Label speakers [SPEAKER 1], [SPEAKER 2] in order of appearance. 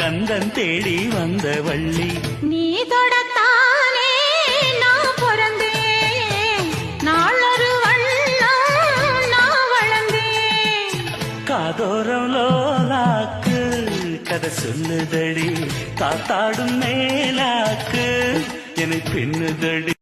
[SPEAKER 1] கந்தன் தேடி வந்த வள்ளி.
[SPEAKER 2] நீ தொடத்தானே நான் பிறந்தேன், நாளொரு வள்ளம் நான் வளர்ந்தேன்.
[SPEAKER 1] காதோரம் லோலாக்கு கதை சொல்லுதடி, காத்தாடும் மேலாக்கு என்னை பின்னுதடி.